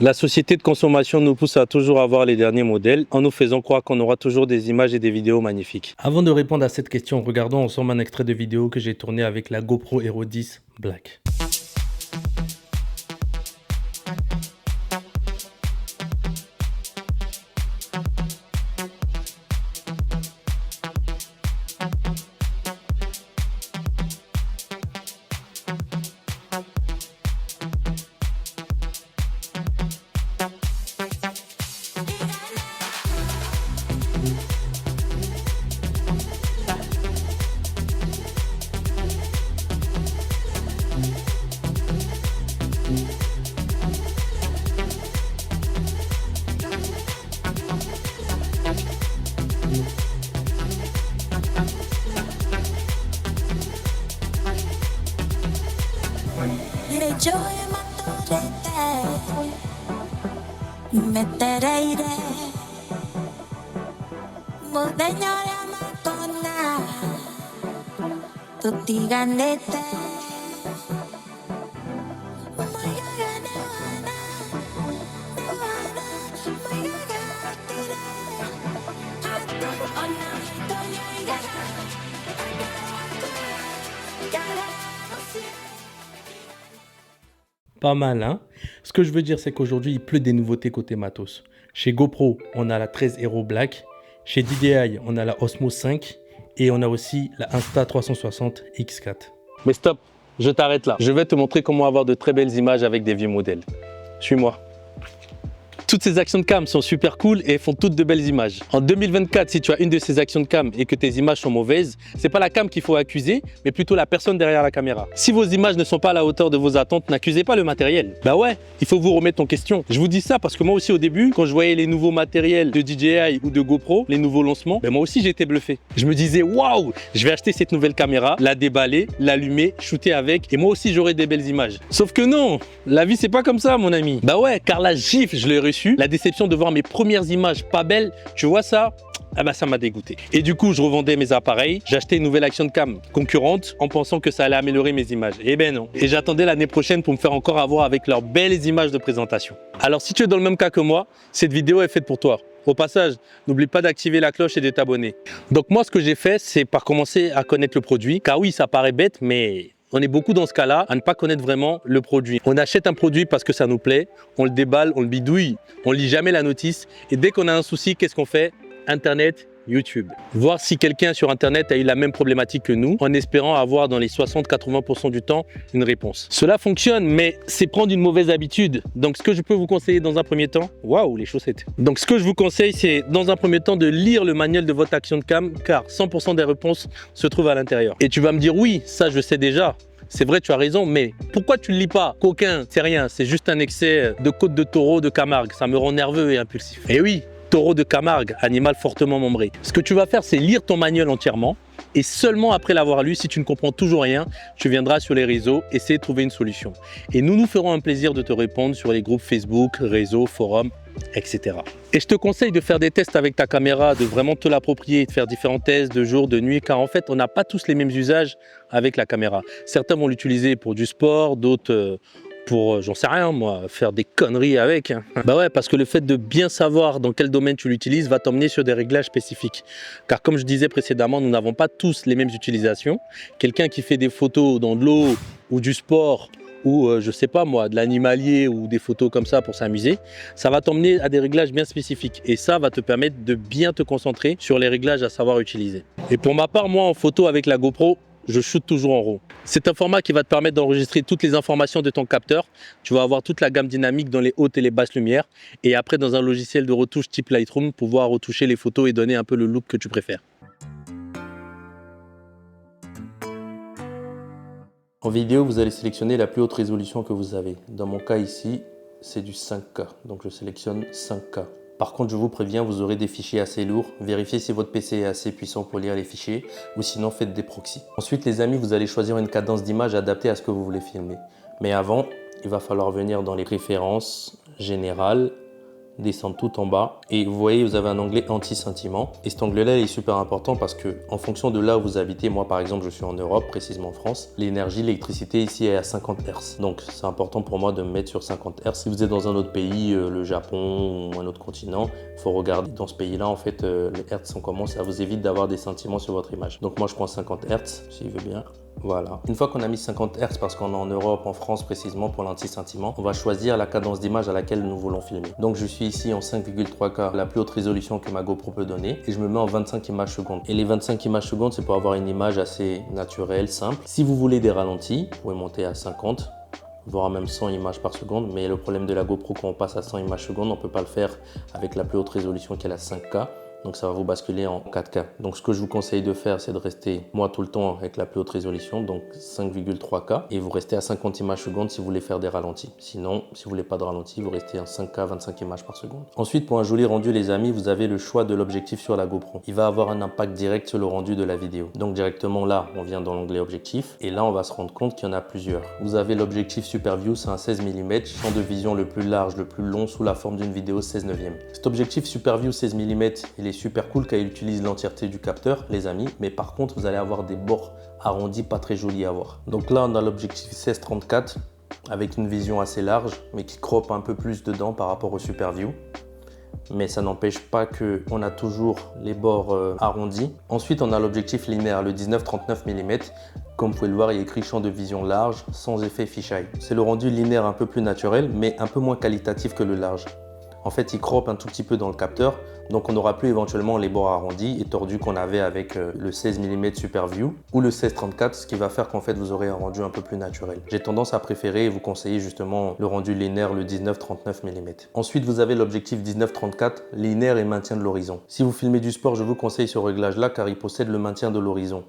La société de consommation nous pousse à toujours avoir les derniers modèles en nous faisant croire qu'on aura toujours des images et des vidéos magnifiques. Avant de répondre à cette question, regardons ensemble un extrait de vidéo que j'ai tourné avec la GoPro Hero 10 Black. Pas mal, hein? Ce que je veux dire, c'est qu'aujourd'hui, il pleut des nouveautés côté matos. Chez GoPro, on a la 13 Hero Black. Chez DJI, on a la Osmo 5. Et on a aussi la Insta360 X4. Mais stop, je t'arrête là. Je vais te montrer comment avoir de très belles images avec des vieux modèles. Suis-moi. Toutes ces actions de cam sont super cool et font toutes de belles images. En 2024, si tu as une de ces actions de cam et que tes images sont mauvaises, c'est pas la cam qu'il faut accuser, mais plutôt la personne derrière la caméra. Si vos images ne sont pas à la hauteur de vos attentes, n'accusez pas le matériel. Bah ouais, il faut vous remettre en question. Je vous dis ça parce que moi aussi au début, quand je voyais les nouveaux matériels de DJI ou de GoPro, les nouveaux lancements, moi aussi j'étais bluffé. Je me disais waouh, je vais acheter cette nouvelle caméra, la déballer, l'allumer, shooter avec et moi aussi j'aurai des belles images. Sauf que non, la vie c'est pas comme ça mon ami. Bah ouais, car la gifle, je l'ai reçue. La déception de voir mes premières images pas belles, tu vois ça? Ah bah ça m'a dégoûté. Et du coup, je revendais mes appareils, j'achetais une nouvelle action de cam concurrente en pensant que ça allait améliorer mes images. Eh ben non. Et j'attendais l'année prochaine pour me faire encore avoir avec leurs belles images de présentation. Alors si tu es dans le même cas que moi, cette vidéo est faite pour toi. Au passage, n'oublie pas d'activer la cloche et de t'abonner. Donc moi, ce que j'ai fait, c'est par commencer à connaître le produit. Car oui, ça paraît bête, mais on est beaucoup dans ce cas-là à ne pas connaître vraiment le produit. On achète un produit parce que ça nous plaît, on le déballe, on le bidouille, on lit jamais la notice. Et dès qu'on a un souci, qu'est-ce qu'on fait? Internet, YouTube. Voir si quelqu'un sur Internet a eu la même problématique que nous, en espérant avoir dans les 60-80% du temps une réponse. Cela fonctionne, mais c'est prendre une mauvaise habitude. Donc ce que je peux vous conseiller dans un premier temps, waouh, les chaussettes. Donc ce que je vous conseille, c'est dans un premier temps de lire le manuel de votre action de cam, car 100% des réponses se trouvent à l'intérieur. Et tu vas me dire, oui, ça je sais déjà. C'est vrai, tu as raison, mais pourquoi tu ne le lis pas? Coquin, c'est rien, c'est juste un excès de côte de taureau de Camargue. Ça me rend nerveux et impulsif. Et oui, taureau de Camargue, animal fortement membré. Ce que tu vas faire, c'est lire ton manuel entièrement et seulement après l'avoir lu, si tu ne comprends toujours rien, tu viendras sur les réseaux essayer de trouver une solution. Et nous ferons un plaisir de te répondre sur les groupes Facebook, réseaux, forums, etc. Et je te conseille de faire des tests avec ta caméra, de vraiment te l'approprier, de faire différents tests de jour, de nuit, car en fait, on n'a pas tous les mêmes usages avec la caméra. Certains vont l'utiliser pour du sport, d'autres pour, j'en sais rien moi, faire des conneries avec. Bah ouais, parce que le fait de bien savoir dans quel domaine tu l'utilises va t'emmener sur des réglages spécifiques. Car comme je disais précédemment, nous n'avons pas tous les mêmes utilisations. Quelqu'un qui fait des photos dans de l'eau ou du sport, ou je sais pas moi, de l'animalier ou des photos comme ça pour s'amuser, ça va t'emmener à des réglages bien spécifiques. Et ça va te permettre de bien te concentrer sur les réglages à savoir utiliser. Et pour ma part, moi en photo avec la GoPro, je shoote toujours en RAW. C'est un format qui va te permettre d'enregistrer toutes les informations de ton capteur. Tu vas avoir toute la gamme dynamique dans les hautes et les basses lumières. Et après, dans un logiciel de retouche type Lightroom, pouvoir retoucher les photos et donner un peu le look que tu préfères. En vidéo, vous allez sélectionner la plus haute résolution que vous avez. Dans mon cas ici, c'est du 5K. Donc je sélectionne 5K. Par contre, je vous préviens, vous aurez des fichiers assez lourds. Vérifiez si votre PC est assez puissant pour lire les fichiers ou sinon faites des proxys. Ensuite, les amis, vous allez choisir une cadence d'image adaptée à ce que vous voulez filmer. Mais avant, il va falloir venir dans les préférences générales, descendre tout en bas et vous voyez, vous avez un onglet anti-scintillement. Et cet onglet-là est super important parce que en fonction de là où vous habitez, moi par exemple, je suis en Europe, précisément en France, l'énergie, l'électricité ici est à 50 Hz. Donc c'est important pour moi de me mettre sur 50 Hz. Si vous êtes dans un autre pays, le Japon ou un autre continent, il faut regarder dans ce pays-là, en fait, les Hertz sont comment, ça vous évite d'avoir des scintillements sur votre image. Donc moi je prends 50 Hz, s'il veut bien. Voilà. Une fois qu'on a mis 50 Hz, parce qu'on est en Europe, en France précisément pour l'anti-scintillement, on va choisir la cadence d'image à laquelle nous voulons filmer. Donc je suis ici en 5,3K, la plus haute résolution que ma GoPro peut donner, et je me mets en 25 images secondes. Et les 25 images secondes, c'est pour avoir une image assez naturelle, simple. Si vous voulez des ralentis, vous pouvez monter à 50, voire même 100 images par seconde, mais le problème de la GoPro quand on passe à 100 images secondes, on ne peut pas le faire avec la plus haute résolution qui est la 5K. Donc ça va vous basculer en 4K. Donc ce que je vous conseille de faire, c'est de rester, moi tout le temps, avec la plus haute résolution, donc 5,3K. Et vous restez à 50 images secondes si vous voulez faire des ralentis. Sinon, si vous voulez pas de ralentis, vous restez en 5K, 25 images par seconde. Ensuite, pour un joli rendu, les amis, vous avez le choix de l'objectif sur la GoPro. Il va avoir un impact direct sur le rendu de la vidéo. Donc directement là, on vient dans l'onglet objectif. Et là, on va se rendre compte qu'il y en a plusieurs. Vous avez l'objectif Super View, c'est un 16 mm, champ de vision le plus large, le plus long, sous la forme d'une vidéo 16/9. Cet objectif Super View 16 mm, il est super cool car il utilise l'entièreté du capteur, les amis, mais par contre vous allez avoir des bords arrondis pas très jolis à voir. Donc là on a l'objectif 16-34 avec une vision assez large mais qui crop un peu plus dedans par rapport au Super View. Mais ça n'empêche pas qu'on a toujours les bords arrondis. Ensuite on a l'objectif linéaire, le 19-39 mm. Comme vous pouvez le voir, il y a écrit champ de vision large sans effet fisheye. C'est le rendu linéaire un peu plus naturel mais un peu moins qualitatif que le large. En fait, il crop un tout petit peu dans le capteur, donc on n'aura plus éventuellement les bords arrondis et tordus qu'on avait avec le 16 mm Super View ou le 16-34, ce qui va faire qu'en fait vous aurez un rendu un peu plus naturel. J'ai tendance à préférer et vous conseiller justement le rendu linéaire, le 19-39 mm. Ensuite, vous avez l'objectif 19-34, linéaire et maintien de l'horizon. Si vous filmez du sport, je vous conseille ce réglage-là car il possède le maintien de l'horizon.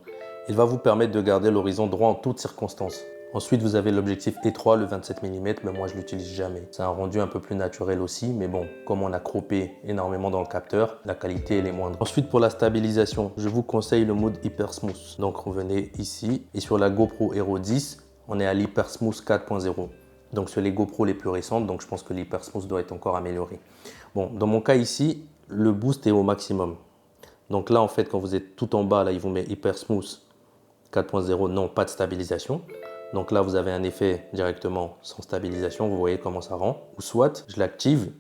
Il va vous permettre de garder l'horizon droit en toutes circonstances. Ensuite, vous avez l'objectif étroit, le 27 mm, mais moi je l'utilise jamais. C'est un rendu un peu plus naturel aussi, mais bon, comme on a croppé énormément dans le capteur, la qualité elle est moindre. Ensuite, pour la stabilisation, je vous conseille le mode Hyper Smooth. Donc revenez ici, et sur la GoPro Hero 10, on est à l'Hyper Smooth 4.0. Donc sur les GoPro les plus récentes, donc je pense que l'Hyper Smooth doit être encore amélioré. Bon, dans mon cas ici, le boost est au maximum. Donc là, en fait, quand vous êtes tout en bas, là, il vous met Hyper Smooth 4.0, non, pas de stabilisation. Donc là, vous avez un effet directement sans stabilisation. Vous voyez comment ça rend. Ou soit, je l'active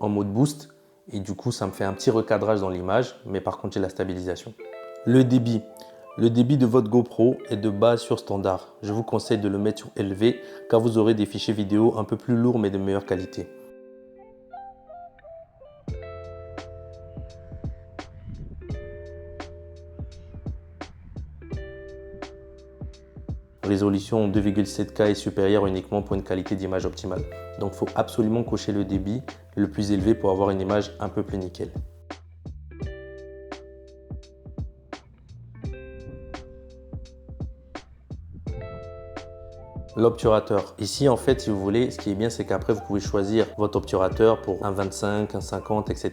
en mode boost. Et du coup, ça me fait un petit recadrage dans l'image. Mais par contre, j'ai la stabilisation. Le débit. Le débit de votre GoPro est de base sur standard. Je vous conseille de le mettre sur élevé car vous aurez des fichiers vidéo un peu plus lourds mais de meilleure qualité. Résolution 2,7K est supérieure uniquement pour une qualité d'image optimale. Donc il faut absolument cocher le débit le plus élevé pour avoir une image un peu plus nickel. L'obturateur. Ici, en fait, si vous voulez, ce qui est bien, c'est qu'après, vous pouvez choisir votre obturateur pour un 25, un 50, etc.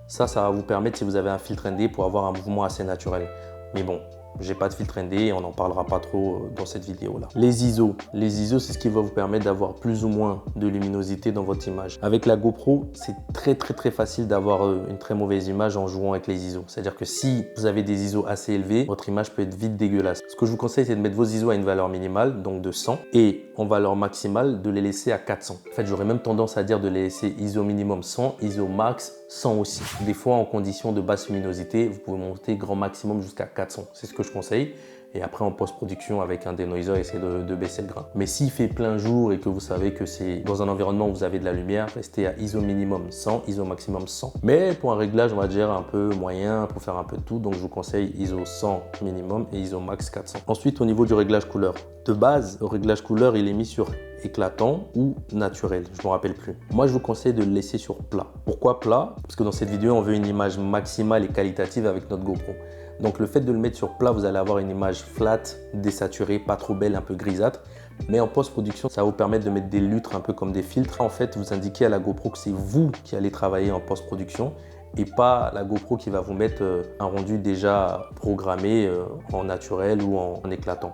Ça va vous permettre, si vous avez un filtre ND, pour avoir un mouvement assez naturel. Mais bon, j'ai pas de filtre ND et on n'en parlera pas trop dans cette vidéo-là. Les ISO. Les ISO, c'est ce qui va vous permettre d'avoir plus ou moins de luminosité dans votre image. Avec la GoPro, c'est très facile d'avoir une très mauvaise image en jouant avec les ISO. C'est-à-dire que si vous avez des ISO assez élevés, votre image peut être vite dégueulasse. Ce que je vous conseille, c'est de mettre vos ISO à une valeur minimale, donc de 100, et en valeur maximale, de les laisser à 400. En fait, j'aurais même tendance à dire de les laisser ISO minimum 100, ISO max 100 aussi. Des fois, en condition de basse luminosité, vous pouvez monter grand maximum jusqu'à 400. C'est ce que je conseille. Et après, en post-production, avec un denoiser, essayez de baisser le grain. Mais s'il fait plein jour et que vous savez que c'est dans un environnement où vous avez de la lumière, restez à ISO minimum 100, ISO maximum 100. Mais pour un réglage, on va dire un peu moyen, pour faire un peu de tout, donc je vous conseille ISO 100 minimum et ISO max 400. Ensuite, au niveau du réglage couleur. De base, le réglage couleur, il est mis sur éclatant ou naturel, je ne me rappelle plus. Moi, je vous conseille de le laisser sur plat. Pourquoi plat? Parce que dans cette vidéo, on veut une image maximale et qualitative avec notre GoPro. Donc le fait de le mettre sur plat, vous allez avoir une image flat, désaturée, pas trop belle, un peu grisâtre. Mais en post-production, ça va vous permettre de mettre des lustres un peu comme des filtres. En fait, vous indiquez à la GoPro que c'est vous qui allez travailler en post-production et pas la GoPro qui va vous mettre un rendu déjà programmé en naturel ou en éclatant.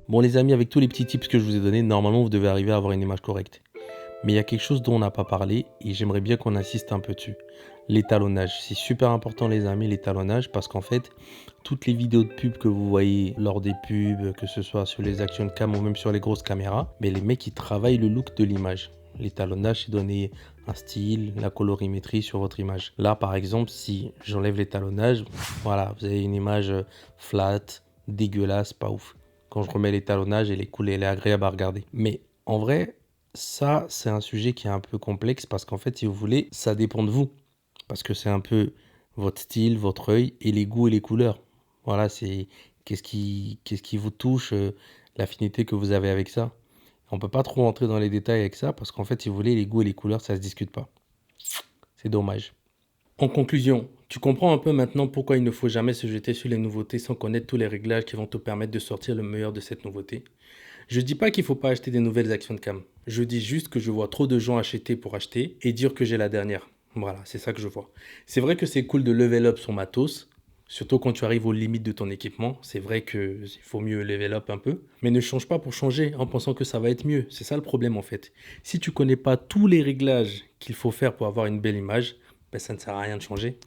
Bon les amis, avec tous les petits tips que je vous ai donnés, normalement vous devez arriver à avoir une image correcte. Mais il y a quelque chose dont on n'a pas parlé et j'aimerais bien qu'on insiste un peu dessus. L'étalonnage. C'est super important les amis, l'étalonnage, parce qu'en fait, toutes les vidéos de pub que vous voyez lors des pubs, que ce soit sur les action cam ou même sur les grosses caméras, mais les mecs ils travaillent le look de l'image. L'étalonnage, c'est donner un style, la colorimétrie sur votre image. Là par exemple, si j'enlève l'étalonnage, voilà, vous avez une image flat, dégueulasse, pas ouf. Quand je remets l'étalonnage, elle est cool, elle est agréable à regarder. Mais en vrai, ça, c'est un sujet qui est un peu complexe parce qu'en fait, si vous voulez, ça dépend de vous. Parce que c'est un peu votre style, votre œil et les goûts et les couleurs. Voilà, c'est qu'est-ce qui vous touche, l'affinité que vous avez avec ça. On peut pas trop rentrer dans les détails avec ça parce qu'en fait, si vous voulez, les goûts et les couleurs, ça se discute pas. C'est dommage. En conclusion, tu comprends un peu maintenant pourquoi il ne faut jamais se jeter sur les nouveautés sans connaître tous les réglages qui vont te permettre de sortir le meilleur de cette nouveauté. Je dis pas qu'il faut pas acheter des nouvelles actions de cam. Je dis juste que je vois trop de gens acheter pour acheter et dire que j'ai la dernière. Voilà, c'est ça que je vois. C'est vrai que c'est cool de level up son matos, surtout quand tu arrives aux limites de ton équipement. C'est vrai qu'il faut mieux level up un peu, mais ne change pas pour changer en pensant que ça va être mieux. C'est ça le problème en fait. Si tu connais pas tous les réglages qu'il faut faire pour avoir une belle image, ben ça ne sert à rien de changer,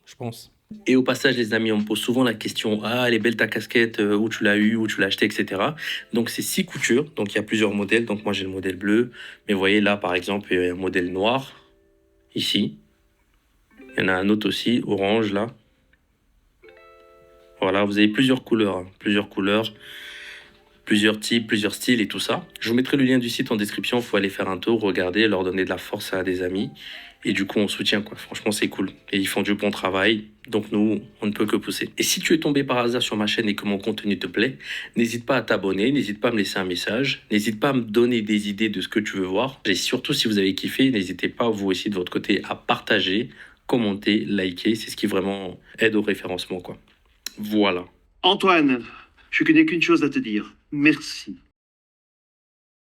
je pense. Et au passage, les amis, on me pose souvent la question: ah, elle est belle ta casquette, où tu l'as eu, où tu l'as acheté, etc. Donc, c'est 6 coutures. Donc, il y a plusieurs modèles. Donc, moi, j'ai le modèle bleu. Mais vous voyez, là, par exemple, il y a un modèle noir, ici. Il y en a un autre aussi, orange, là. Voilà, vous avez plusieurs couleurs, hein, plusieurs types, plusieurs styles et tout ça. Je vous mettrai le lien du site en description. Il faut aller faire un tour, regarder, leur donner de la force à des amis. Et du coup, on soutient, quoi. Franchement, c'est cool. Et ils font du bon travail. Donc, nous, on ne peut que pousser. Et si tu es tombé par hasard sur ma chaîne et que mon contenu te plaît, n'hésite pas à t'abonner, n'hésite pas à me laisser un message, n'hésite pas à me donner des idées de ce que tu veux voir. Et surtout, si vous avez kiffé, n'hésitez pas, vous aussi, de votre côté, à partager, commenter, liker. C'est ce qui vraiment aide au référencement, quoi. Voilà. Antoine, je n'ai qu'une chose à te dire. Merci.